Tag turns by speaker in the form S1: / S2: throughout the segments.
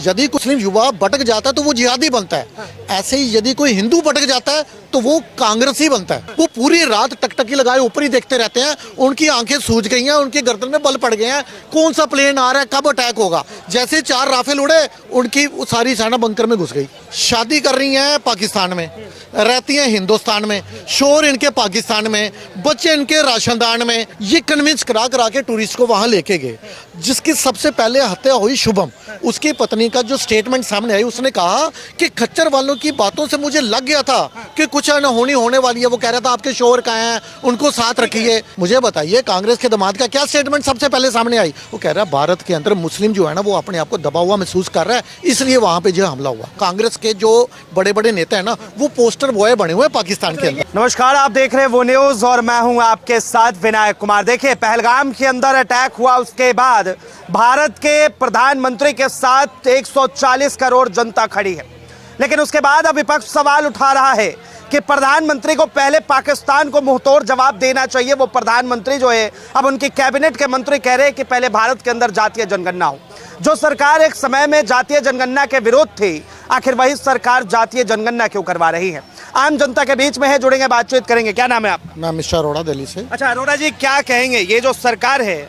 S1: यदि मुस्लिम युवा भटक जाता है तो वो जिहादी बनता है, ऐसे ही यदि कोई हिंदू भटक जाता है तो वो कांग्रेसी बनता है। वो पूरी रात टकटकी लगाए ऊपर ही देखते रहते हैं, उनकी आंखें सूज गई हैं, उनकी गर्दन में बल पड़ गए हैं, कौन सा प्लेन आ रहा है, कब अटैक होगा। जैसे 4 राफेल उड़े, उनकी सारी सेना बंकर में घुस गई। शादी कर रही हैं पाकिस्तान में, रहती हैं हिंदुस्तान में, शोर इनके पाकिस्तान में, बच्चे इनके राशनदान में। ये कन्विंस करा करा के टूरिस्ट को वहां लेके गए। जिसकी सबसे पहले हत्या हुई शुभम, उसकी पत्नी का जो स्टेटमेंट सामने आई, उसने कहा कि खच्चर वालों की बातों से मुझे लग गया था कि कुछ अनहोनी होने वाली है। वो कह रहा था आपके शोर कहाँ हैं, उनको साथ रखिए। मुझे बताइए कांग्रेस के दामाद का क्या स्टेटमेंट सबसे पहले सामने आई? वो कह रहा है भारत के अंदर मुस्लिम जो है ना वो अपने आप को दबा हुआ महसूस कर रहा है, इसलिए वहां पे जो हमला हुआ। कांग्रेस के जो बड़े बड़े नेता है ना वो पोस्टर बॉय बने हुए पाकिस्तान के अंदर।
S2: नमस्कार, आप देख रहे हैं वो न्यूज और मैं हूं आपके साथ विनायक कुमार। देखिए, पहलगाम के अंदर अटैक हुआ, उसके बाद भारत के प्रधानमंत्री के साथ 140 करोड़ जनता खड़ी है, लेकिन उसके बाद अब विपक्ष सवाल उठा रहा है कि प्रधानमंत्री को पहले पाकिस्तान को मुंहतोड़ जवाब देना चाहिए। वो प्रधानमंत्री जो है, अब उनकी कैबिनेट के मंत्री कह रहे हैं कि पहले भारत के अंदर जातीय जनगणना हो। जो सरकार एक समय में जातीय जनगणना के विरोध थी, आखिर वही सरकार जातीय जनगणना क्यों करवा रही है? आम जनता के बीच में है, जुड़ेंगे, बातचीत करेंगे। क्या नाम है आप?
S1: मैं मिस्टर अरोड़ा, दिल्ली से।
S2: अच्छा अरोड़ा जी, क्या कहेंगे, ये जो सरकार है,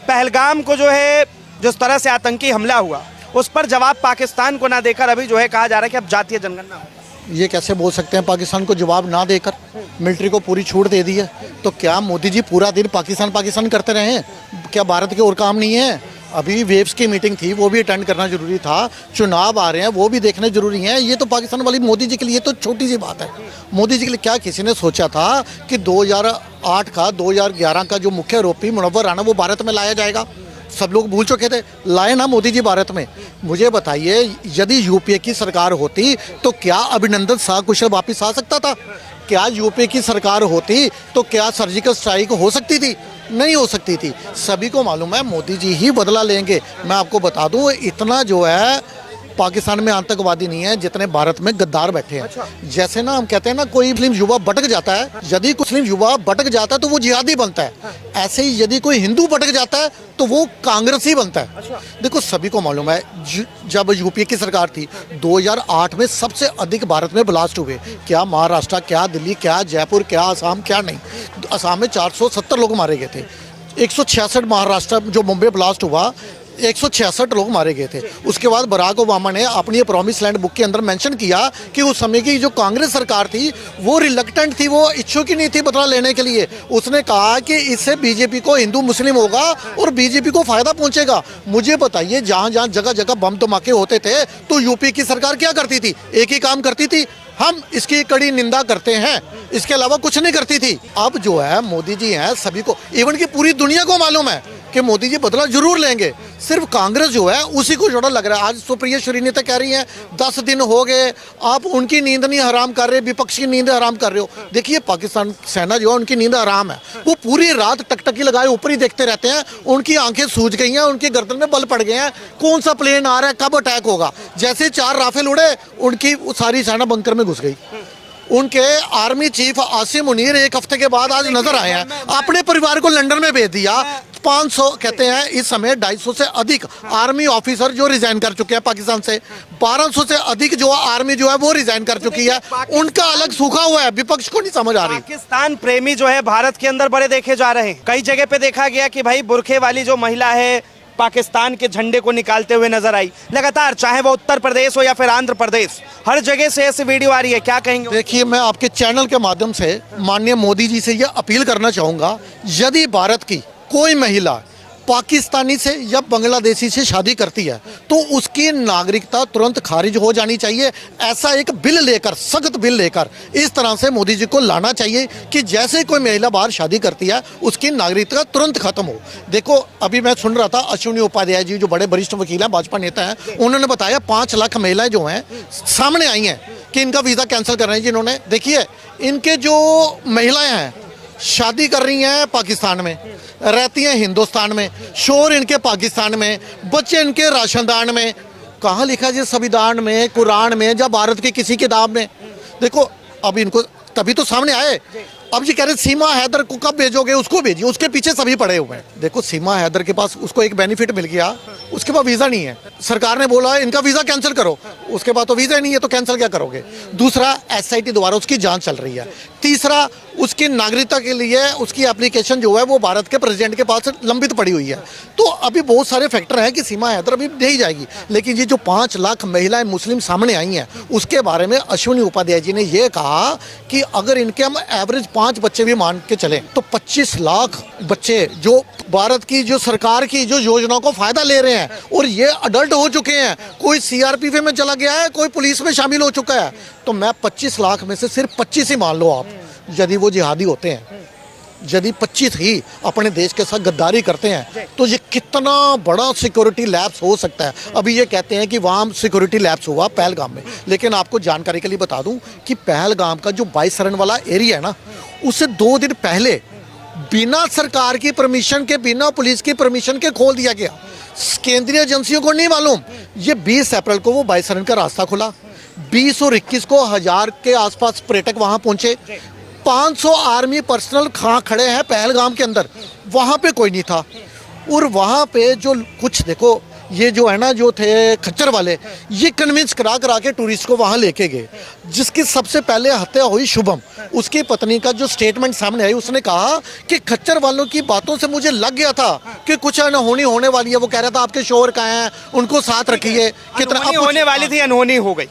S2: पहलगाम को जो है जिस तरह से आतंकी हमला हुआ उस पर जवाब पाकिस्तान को ना देकर अभी जो है कहा जा रहा है कि अब जातीय जनगणना हो।
S1: ये कैसे बोल सकते हैं पाकिस्तान को जवाब ना देकर? मिलिट्री को पूरी छूट दे दी है, तो क्या मोदी जी पूरा दिन पाकिस्तान पाकिस्तान करते रहे हैं? क्या भारत के और काम नहीं है? अभी वेव्स की मीटिंग थी, वो भी अटेंड करना जरूरी था। चुनाव आ रहे हैं, वो भी देखने जरूरी हैं। ये तो पाकिस्तान वाली मोदी जी के लिए तो छोटी सी बात है। मोदी जी के लिए क्या किसी ने सोचा था कि 2008 का 2011 का जो मुख्य आरोपी मुनव्वर राणा वो भारत में लाया जाएगा? सब लोग भूल चुके थे, लाए ना मोदी जी भारत में। मुझे बताइए, यदि यूपीए की सरकार होती तो क्या अभिनंदन सकुशल वापिस आ सकता था? क्या यूपीए की सरकार होती तो क्या सर्जिकल स्ट्राइक हो सकती थी? नहीं हो सकती थी। सभी को मालूम है मोदी जी ही बदला लेंगे। मैं आपको बता दूं, इतना जो है पाकिस्तान में आतंकवादी नहीं है जितने भारत में गद्दार बैठे हैं। अच्छा। जैसे ना हम कहते हैं ना, कोई मुस्लिम युवा भटक जाता है, यदि मुस्लिम युवा भटक जाता है तो वो जिहादी बनता है, ऐसे ही यदि कोई हिंदू भटक जाता है तो वो कांग्रेसी बनता है। अच्छा। देखो, सभी को मालूम है जब यूपीए की सरकार थी 2008 में सबसे अधिक भारत में ब्लास्ट हुए। क्या महाराष्ट्र, क्या दिल्ली, क्या जयपुर, क्या असम, क्या नहीं। असम में 470 लोग मारे गए थे। 166 महाराष्ट्र जो मुंबई ब्लास्ट हुआ, 166 लोग मारे गए थे। उसके बाद बराक ओबामा ने अपनी प्रॉमिस लैंड बुक के अंदर मेंशन किया कि उस समय की जो कांग्रेस सरकार थी वो रिलक्टेंट थी, वो इच्छुक ही नहीं थी बदला लेने के लिए। उसने कहा कि इससे बीजेपी को हिंदू मुस्लिम होगा और बीजेपी को फायदा पहुंचेगा। मुझे बताइए, जहां जहां जगह जगह बम धमाके होते थे तो यूपी की सरकार क्या करती थी? एक ही काम करती थी, हम इसकी कड़ी निंदा करते हैं, इसके अलावा कुछ नहीं करती थी। अब जो है मोदी जी हैं, सभी को, इवन की पूरी दुनिया को मालूम है कि मोदी जी बदला जरूर लेंगे। सिर्फ कांग्रेस जो है उसी को जोड़ा लग रहा है। आज सुप्रिया श्रीनेता कह रही हैं 10 दिन हो गए, आप उनकी नींद नहीं हराम कर रहे, विपक्ष की नींद हराम कर रहे हो। देखिए, पाकिस्तान सेना जो है उनकी नींद हराम है। वो पूरी रात टकटकी लगाए ऊपर ही देखते रहते हैं, उनकी आंखें सूज गई हैं, उनकी गर्दन में बल पड़ गए हैं, कौन सा प्लेन आ रहा है, कब अटैक होगा। जैसे 4 राफेल उड़े, उनकी सारी सेना बंकर में घुस गई। उनके आर्मी चीफ आसिम मुनीर 1 हफ्ते के बाद आज नजर आए हैं, अपने परिवार को लंदन में भेज दिया। 500 कहते हैं इस समय 250 से अधिक आर्मी ऑफिसर जो रिजाइन कर चुके हैं पाकिस्तान से, 1200 से अधिक जो आर्मी जो है वो रिजाइन कर चुकी है। उनका अलग सूखा हुआ है, विपक्ष को नहीं समझ आ रही।
S2: पाकिस्तान प्रेमी जो है भारत के अंदर बड़े देखे जा रहे हैं। कई जगह पे देखा गया कि भाई बुरखे वाली जो महिला है पाकिस्तान के झंडे को निकालते हुए नजर आई लगातार, चाहे वो उत्तर प्रदेश हो या फिर आंध्र प्रदेश, हर जगह से ऐसी वीडियो आ रही है। क्या कहेंगे?
S1: देखिए, मैं आपके चैनल के माध्यम से माननीय मोदी जी से यह अपील करना चाहूँगा, यदि भारत की कोई महिला पाकिस्तानी से या बांग्लादेशी से शादी करती है तो उसकी नागरिकता तुरंत खारिज हो जानी चाहिए। ऐसा एक बिल लेकर, सख्त बिल लेकर इस तरह से मोदी जी को लाना चाहिए कि जैसे कोई महिला बाहर शादी करती है उसकी नागरिकता तुरंत खत्म हो। देखो, अभी मैं सुन रहा था अश्विनी उपाध्याय जी जो बड़े वरिष्ठ वकील हैं, भाजपा नेता हैं, उन्होंने बताया 5 लाख महिलाएं जो हैं सामने आई हैं कि इनका वीज़ा कैंसिल कर रहे हैं। जिन्होंने, देखिए, इनके जो महिलाएं हैं शादी कर रही हैं पाकिस्तान में, रहती हैं हिंदुस्तान में, शोर इनके पाकिस्तान में, बच्चे इनके राशनदान में। कहाँ लिखा जी संविधान में, कुरान में, या भारत की किसी किताब में? देखो, अब इनको तभी तो सामने आए अब ये कह रहे सीमा हैदर को कब भेजोगे, उसको भेजिए, उसके पीछे सभी पड़े हुए हैं। देखो सीमा हैदर के पास उसको एक बेनिफिट मिल गया, उसके पास वीज़ा नहीं है, सरकार ने बोला इनका वीज़ा कैंसिल करो, उसके बाद तो वीज़ा नहीं है तो कैंसिल क्या करोगे। दूसरा SIT द्वारा उसकी जांच चल रही है। तीसरा उसकी नागरिकता के लिए उसकी एप्लीकेशन जो है वो भारत के प्रेसिडेंट के पास लंबित पड़ी हुई है। तो अभी बहुत सारे फैक्टर हैं कि सीमा हैदर अभी नहीं जाएगी। लेकिन ये जो 5 लाख महिलाएं मुस्लिम सामने आई हैं उसके बारे में अश्विनी उपाध्याय जी ने ये कहा कि अगर इनके हम एवरेज 5 बच्चे भी मान के चलें तो 25 लाख बच्चे जो भारत की जो सरकार की जो योजनाओं को फायदा ले रहे हैं और ये अडल्ट हो चुके हैं, कोई CRPF में चला गया है, कोई पुलिस में शामिल हो चुका है, तो मैं 25 लाख में से सिर्फ 25 ही मान लो आप, यदि वो जिहादी होते हैं, यदि 25 ही अपने देश के साथ गद्दारी करते हैं तो ये कितना बड़ा सिक्योरिटी लैप्स हो सकता है। अभी ये कहते हैं कि वहाँ सिक्योरिटी लैप्स हुआ पहलगाम में, लेकिन आपको जानकारी के लिए बता दूं कि पहलगाम का जो 22 शरण वाला एरिया है ना, उससे 2 दिन पहले बिना सरकार की परमिशन के, बिना पुलिस की परमिशन के खोल दिया गया। केंद्रीय एजेंसियों को नहीं मालूम। ये 20 अप्रैल को वो 22 शरण का रास्ता खुला, 20 और 21 को 1000 के आसपास पर्यटक वहाँ पहुँचे, 500 आर्मी पर्सनल खड़े हैं पहलगाम के अंदर, वहाँ पे कोई नहीं था। और वहाँ पे जो कुछ देखो ये जो है ना, जो थे खच्चर वाले, ये कन्विंस करा के टूरिस्ट को वहाँ लेके गए। जिसकी सबसे पहले हत्या हुई शुभम, उसकी पत्नी का जो स्टेटमेंट सामने आई, उसने कहा कि खच्चर वालों की बातों से मुझे लग गया था कि कुछ अनहोनी होने वाली है। वो कह रहा था आपके शोहर कहाँ हैं, उनको साथ रखिए। कितना
S2: होने वाली थी, अनहोनी हो गई,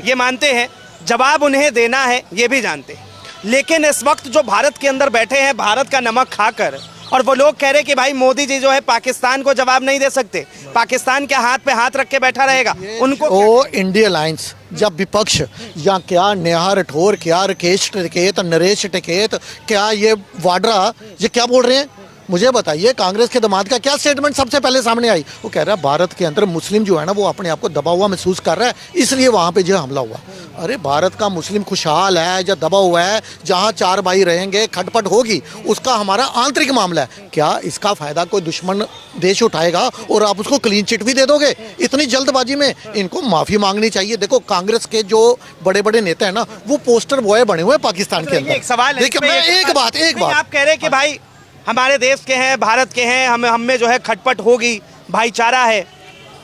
S2: ये मानते हैं, जवाब उन्हें देना है ये भी जानते हैं। लेकिन इस वक्त जो भारत के अंदर बैठे हैं भारत का नमक खाकर, और वो लोग कह रहे कि भाई मोदी जी जो है पाकिस्तान को जवाब नहीं दे सकते, पाकिस्तान के हाथ पे हाथ रख के बैठा रहेगा। उनको
S1: ओ इंडिया अलायंस जब विपक्ष या क्या नेहा राठौर, क्या राकेश टिकैत, नरेश टिकैत, क्या ये वाड्रा, ये क्या बोल रहे हैं मुझे बताइए। कांग्रेस के दामाद का क्या स्टेटमेंट सबसे पहले सामने आई, वो कह रहा है भारत के अंदर मुस्लिम जो है ना वो अपने आप को दबा हुआ महसूस कर रहा है, इसलिए वहाँ पे जो हमला हुआ। अरे भारत का मुस्लिम खुशहाल है या दबा हुआ है, जहाँ 4 भाई रहेंगे, खटपट होगी, उसका हमारा आंतरिक मामला है। क्या इसका फायदा कोई दुश्मन देश उठाएगा और आप उसको क्लीन चिट भी दे दोगे इतनी जल्दबाजी में? इनको माफ़ी मांगनी चाहिए। देखो कांग्रेस के जो बड़े बड़े नेता है ना, वो पोस्टर बॉय बने हुए पाकिस्तान के अंदर।
S2: एक सवाल है,
S1: देखिए मैं एक बात
S2: आप कह रहे कि भाई हमारे देश के हैं, भारत के हैं, हम में जो है खटपट होगी, भाईचारा है,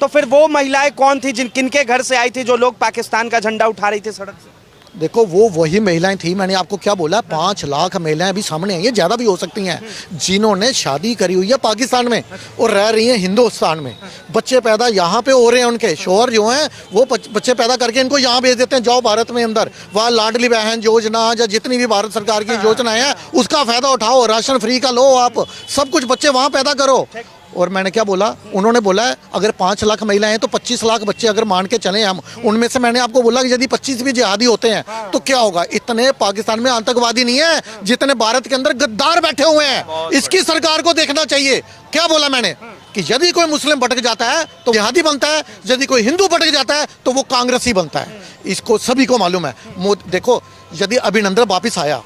S2: तो फिर वो महिलाएं कौन थी किनके घर से आई थी जो लोग पाकिस्तान का झंडा उठा रही थी सड़क से?
S1: देखो वो वही महिलाएं थी, मैंने आपको क्या बोला, 5 लाख महिलाएं अभी सामने आई हैं, ज़्यादा भी हो सकती हैं, जिन्होंने शादी करी हुई है पाकिस्तान में और रह रही हैं हिंदुस्तान में। बच्चे पैदा यहाँ पे हो रहे हैं, उनके शोहर जो हैं वो बच्चे पैदा करके इनको यहाँ भेज देते हैं, जाओ भारत में अंदर, वहाँ लाडली बहन योजना या जितनी भी भारत सरकार की योजनाएं हैं उसका फ़ायदा उठाओ, राशन फ्री का लो, आप सब कुछ बच्चे वहाँ पैदा करो। और मैंने क्या बोला, उन्होंने बोला है अगर 5 लाख महिलाएं हैं तो 25 लाख बच्चे अगर मान के चलें हम, उनमें से मैंने आपको बोला कि यदि 25 भी जिहादी होते हैं तो क्या होगा? इतने पाकिस्तान में आतंकवादी नहीं है जितने भारत के अंदर गद्दार बैठे हुए हैं। इसकी सरकार को देखना चाहिए। क्या बोला मैंने कि यदि कोई मुस्लिम भटक जाता है तो जिहादी बनता है, यदि कोई हिंदू भटक जाता है तो वो कांग्रेसी बनता है। इसको सभी को मालूम है। देखो यदि अभिनंदन वापिस आया,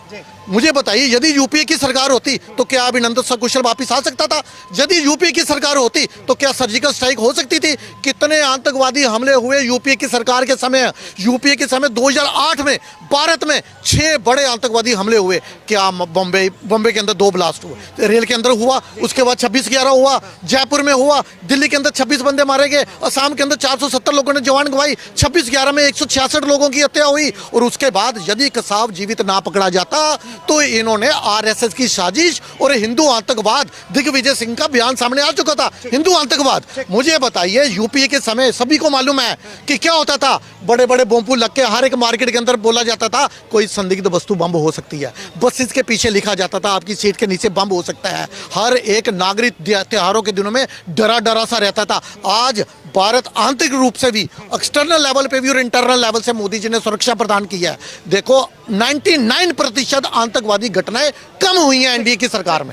S1: मुझे बताइए यदि यूपीए की सरकार होती तो क्या अभिनंदन सकुशल वापिस आ सकता था? यदि यूपीए की सरकार होती तो क्या सर्जिकल स्ट्राइक हो सकती थी? कितने आतंकवादी हमले हुए यूपीए की सरकार के समय? यूपीए के समय 2008 में भारत में 6 बड़े आतंकवादी हमले हुए। क्या बॉम्बे के अंदर 2 ब्लास्ट हुए, रेल के अंदर हुआ, उसके बाद 26/11 हुआ, जयपुर में हुआ, दिल्ली के अंदर 26 बंदे मारे गए, असम के अंदर 470 लोगों ने जान गंवाई, 26/11 में 166 लोगों की हत्या हुई। और उसके बाद यदि कसाब जीवित ना पकड़ा जाता तो इन्होंने आरएसएस की साजिश और हिंदू आतंकवाद, दिग्विजय सिंह का बयान सामने आ चुका था, हिंदू आतंकवाद। मुझे बताइए यूपीए के समय सभी को मालूम है कि क्या होता था, बड़े बड़े बम लग के हर एक मार्केट के अंदर बोला जाता था कोई संदिग्ध वस्तु बम हो सकती है, बसेस के पीछे लिखा जाता था आपकी सीट के नीचे बम हो सकता है। हर एक नागरिक त्योहारों के दिनों में डरा सा रहता था। आज भारत आंतरिक रूप से भी, एक्सटर्नल लेवल पे भी और इंटरनल लेवल से मोदी जी ने सुरक्षा प्रदान की है। देखो 99% आतंकवादी घटनाएं कम हुई हैं एनडीए की सरकार में।